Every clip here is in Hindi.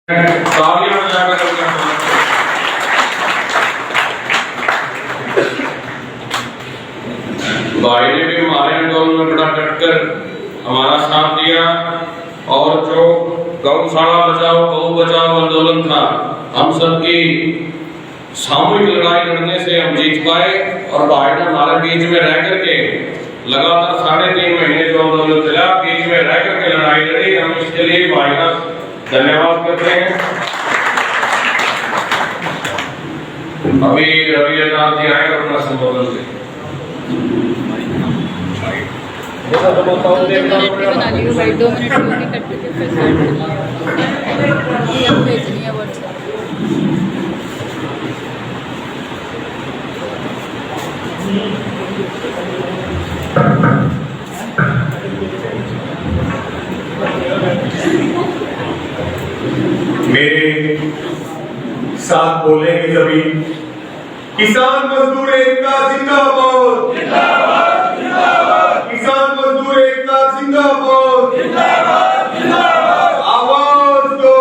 तालियां बजाकर भाई ने भी हमारे आंदोलन में बड़ा डटकर हमारा साथ दिया और जो गौशाला बचाओ गौ बचाओ आंदोलन था हम सबकी सामूहिक लड़ाई लड़ने से हम जीत पाए और भाई ने हमारे बीच में रह करके लगातार 3.5 महीने जो आंदोलन चला बीच में रह करके लड़ाई लड़ी। हम इसके लिए भाई का धन्यवाद करते हैं। अभी रवि नाथ जी आए अपना संबोधन से बना ली भाई 2 मिनट में कट के फिर स्टार्ट भेजनी है व्हाट्सएप। मेरे साथ बोलेंगे सभी। किसान मजदूर एकता जिंदाबाद जिंदाबाद जिंदाबाद। किसान मजदूर एकता जिंदाबाद जिंदाबाद जिंदाबाद। आवाज दो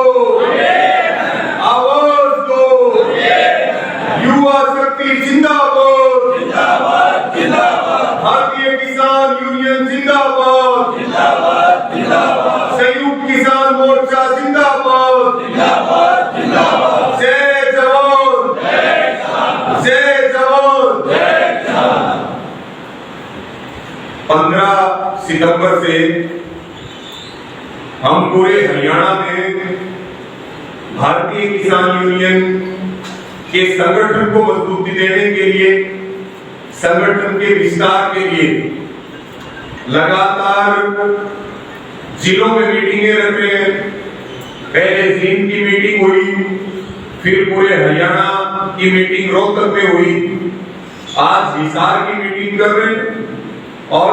आवाज दो। युवा शक्ति जिंदाबाद जिंदाबाद जिंदाबाद। भारतीय किसान यूनियन जिंदाबाद जिंदाबाद जिंदाबाद। संयुक्त किसान मोर्चा जिंदाबाद जिंदाबाद जिंदाबाद। जय जवान जय जवान जय किसान। 15 सितंबर से हम पूरे हरियाणा में भारतीय किसान यूनियन के संगठन को मजबूती देने के लिए, संगठन के विस्तार के लिए लगातार जिलों में मीटिंगें रख रहे हैं। पहले जींद की मीटिंग हुई, फिर पूरे हरियाणा की मीटिंग रोहतक में हुई, आज हिसार की मीटिंग कर रहे हैं। और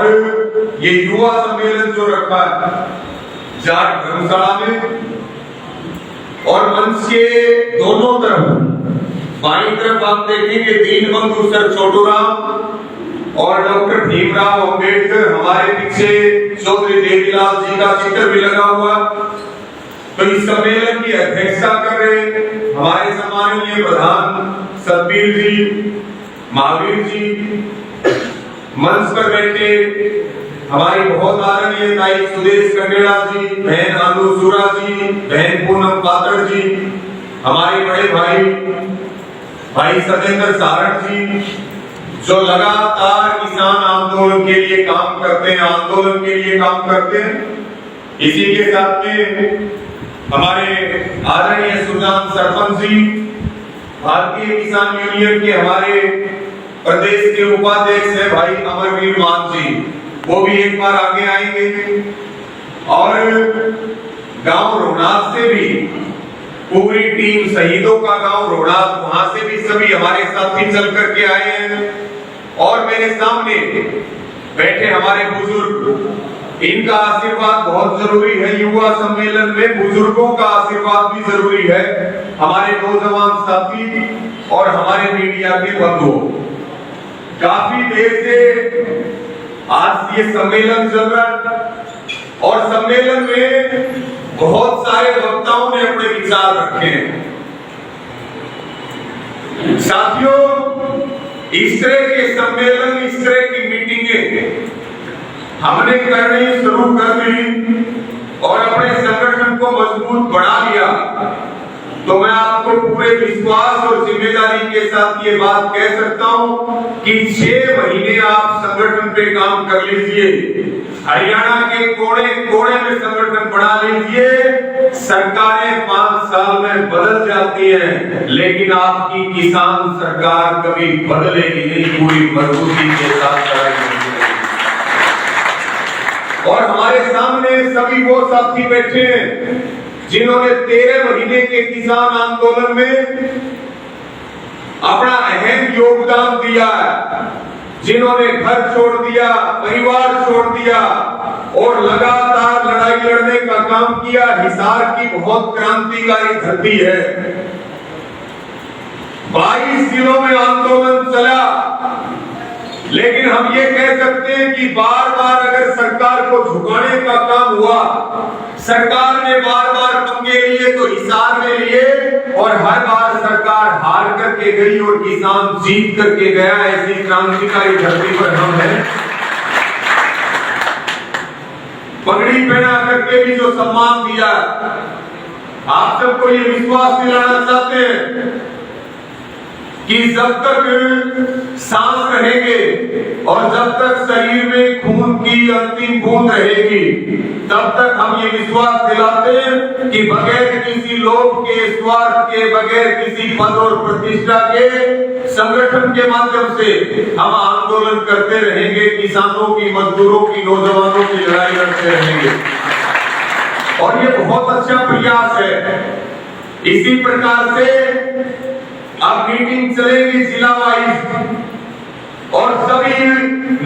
ये युवा सम्मेलन जो रखा है जाट धर्मशाला में, और मंच के दोनों तरफ बाईं तरफ आप देखेंगे दीनबंधु सर छोटूराम और डॉक्टर भीमराव अंबेडकर, हमारे पीछे चौधरी देवीलाल जी का चित्र भी लगा हुआ। तो इस सम्मेलन की अध्यक्षता कर रहे हमारे सम्माननीय प्रधान सतबीर जी, महावीर जी, मंच पर बैठे हमारी बहुत आदरणीय ताई सुदेश कंडेला जी, बहन अनु सूरा जी, बहन पूनम पात्र जी, हमारे बड़े भाई सतेंद्र सारण जी, जो लगातार किसान आंदोलन के लिए काम करते हैं, आंदोलन के लिए काम करते हैं। इसी के साथ में हमारे आदरणीय सुजान सरपंच जी, भारतीय किसान यूनियन के हमारे प्रदेश के उपाध्यक्ष है भाई अमरवीर मान जी, वो भी एक बार आगे आएंगे। और गांव रोहनाथ से भी पूरी टीम, शहीदों का गांव रोहनाथ, वहां से भी सभी हमारे साथी चल करके आए हैं। और मेरे सामने बैठे हमारे बुजुर्ग, इनका आशीर्वाद बहुत जरूरी है। युवा सम्मेलन में बुजुर्गों का आशीर्वाद भी जरूरी है। हमारे नौजवान साथी और हमारे मीडिया के बंधु, काफी देर से आज ये सम्मेलन चल रहा है और सम्मेलन में बहुत सारे वक्ताओं ने अपने विचार रखे हैं। साथियों, इस तरह के सम्मेलन, इस तरह की मीटिंगें हमने करनी शुरू कर दी और अपने संगठन को मजबूत बना लिया। तो मैं आपको पूरे विश्वास और जिम्मेदारी के साथ ये बात कह सकता हूं कि 6 महीने आप संगठन पे काम कर लीजिए, हरियाणा के कोने कोने में संगठन बना लीजिए। सरकारें 5 साल में बदल जाती हैं, लेकिन आपकी किसान सरकार कभी बदलेगी नहीं, पूरी मजबूती के साथ चलाएगी। और हमारे सामने सभी वो साथी बैठे हैं जिन्होंने 13 महीने के किसान आंदोलन में अपना अहम योगदान दिया है, जिन्होंने घर छोड़ दिया, परिवार छोड़ दिया और लगातार लड़ाई लड़ने का काम किया। हिसार की बहुत क्रांतिकारी धरती है, 22 जिलों में आंदोलन चला, लेकिन हम ये कह सकते हैं कि बार बार अगर सरकार को झुकाने का काम हुआ, सरकार ने बार बार पंगे के लिए तो हिसार में लिए और हर बार सरकार हार करके गई और किसान जीत करके गया। ऐसी क्रांतिकारी धरती पर हम हैं। पगड़ी पहना करके भी जो सम्मान दिया, आप सबको ये विश्वास दिलाना चाहते हैं कि जब तक सांस रहेंगे और जब तक शरीर में खून की अंतिम बूंद रहेगी, तब तक हम ये विश्वास दिलाते हैं कि बगैर किसी लोभ के, स्वार्थ के, बगैर किसी पद और प्रतिष्ठा के, संगठन के माध्यम से हम आंदोलन करते रहेंगे। किसानों की, मजदूरों की, नौजवानों की लड़ाई लड़ते रहेंगे और ये बहुत अच्छा प्रयास है। इसी प्रकार से अब मीटिंग चलेगी जिला वाइज और सभी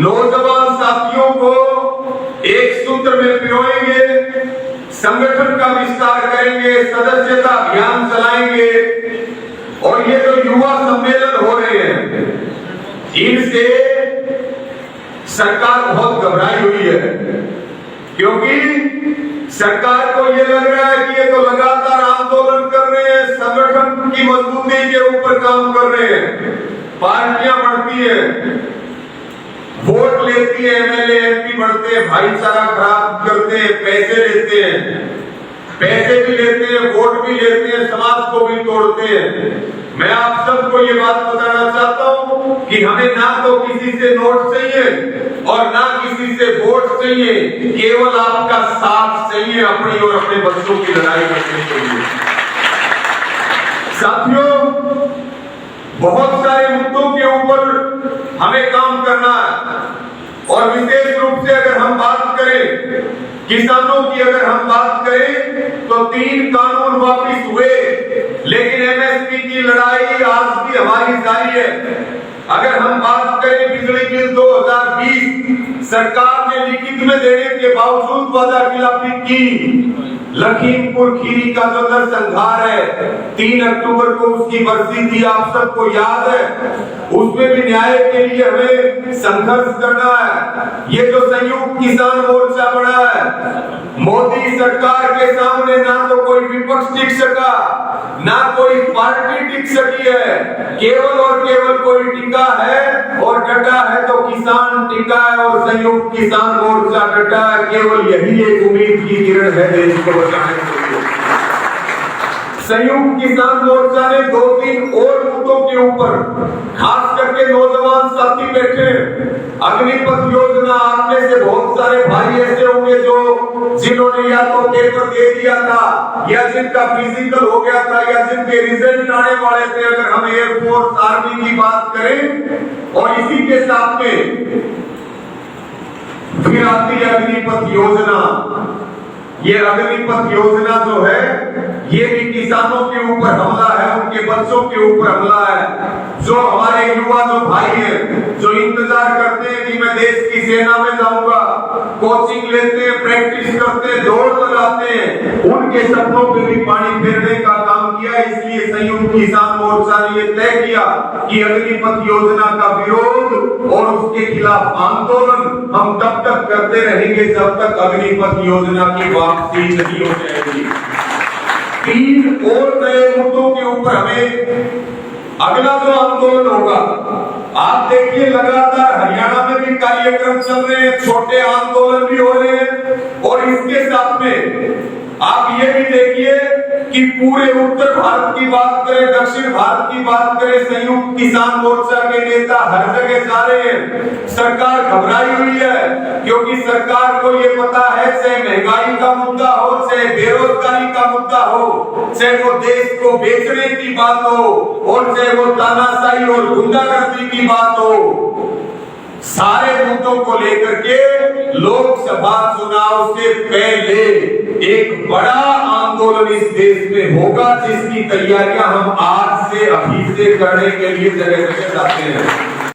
नौजवान साथियों को एक सूत्र में पिरोएंगे, संगठन का विस्तार करेंगे, सदस्यता अभियान चलाएंगे और ये जो युवा सम्मेलन हो रहे हैं, इनसे सरकार बहुत घबराई हुई है, क्योंकि सरकार को ये लग रहा है कि ये तो लगातार आंदोलन कर रहे हैं, संगठन की मजबूती के ऊपर काम कर रहे हैं, पार्टियां बढ़ती है, वोट लेती है, एमएलए एमपी बढ़ते हैं, भाईचारा खराब करते हैं, पैसे लेते हैं, पैसे भी लेते हैं, वोट भी लेते हैं, समाज को भी तोड़ते हैं। मैं आप सबको ये बात बताना चाहता हूं कि हमें ना तो किसी से नोट चाहिए और ना किसी से वोट चाहिए, केवल आपका साथ चाहिए अपनी और अपने बच्चों की लड़ाई करने के लिए। साथियों, बहुत सारे मुद्दों के ऊपर हमें काम करना है और विशेष रूप से अगर हम बात करें किसानों की, अगर हम बात करें तो 3 कानून वापिस हुए, लेकिन एमएसपी की लड़ाई आज भी हमारी जारी है। अगर हम बात करें बिजली बिल 2020, सरकार ने लिखित में देने के बावजूद वादाखिलाफी की। लखीमपुर खीरी का जो नरसंहार है, 3 अक्टूबर को उसकी बरसी थी, आप सबको याद है। उसमें भी न्याय के लिए हमें संघर्ष करना है। ये जो संयुक्त किसान मोर्चा बना है, मोदी सरकार के सामने ना तो कोई विपक्ष टिक सका, ना कोई पार्टी टिक सकी है, केवल और केवल कोई टिका है और डटा है तो किसान टिका है और संयुक्त किसान मोर्चा डटा है। केवल यही एक उम्मीद की किरण है देश को बचाने के लिए। संयुक्त किसान मोर्चा ने 2-3 और मुद्दों के ऊपर, खास करके नौजवान साथी बैठे, अग्निपथ योजना, आप में से बहुत सारे भाई ऐसे होंगे जिन्होंने या तो पेपर दे दिया था या जिनका फिजिकल हो गया था या जिनके रिजल्ट आने वाले थे। अगर हम एयरफोर्स, आर्मी की बात करें और इसी के साथ में फिर आती है अग्निपथ योजना। ये अग्निपथ योजना जो है, ये भी किसानों के ऊपर हमला है, उनके बच्चों के ऊपर हमला है। जो हमारे युवा जो भाई हैं, जो इंतजार करते हैं कि मैं देश की सेना में जाऊंगा, कोचिंग लेते हैं, प्रैक्टिस करते हैं, दौड़ लगाते हैं, उनके सपनों पे भी पानी फेरने का काम किया। इसलिए संयुक्त किसान मोर्चा ने ये तय किया कि अग्निपथ योजना का विरोध और उसके खिलाफ आंदोलन हम तब तक करते रहेंगे जब तक अग्निपथ योजना की वापसी नहीं हो जाएगी। 3 और नए मुद्दों के ऊपर हमें अगला जो आंदोलन होगा, आप देखिए लगातार हरियाणा में भी कार्यक्रम चल रहे हैं, छोटे आंदोलन भी हो रहे हैं और इसके साथ में आप ये भी देखिए कि पूरे उत्तर भारत की बात करें, दक्षिण भारत की बात करें, संयुक्त किसान मोर्चा के नेता हर जगह जा रहे हैं। सरकार घबराई हुई है क्योंकि सरकार को ये पता है, चाहे महंगाई का मुद्दा हो, चाहे बेरोजगारी का मुद्दा हो, चाहे वो देश को बेचने की बात हो और चाहे वो तानाशाही और गुंडागर्दी की बात हो, सारे मुद्दों को लेकर के लोकसभा चुनाव से पहले एक बड़ा आंदोलन इस देश में होगा, जिसकी तैयारियां हम आज से, अभी से करने के लिए जगह जगह जाते हैं।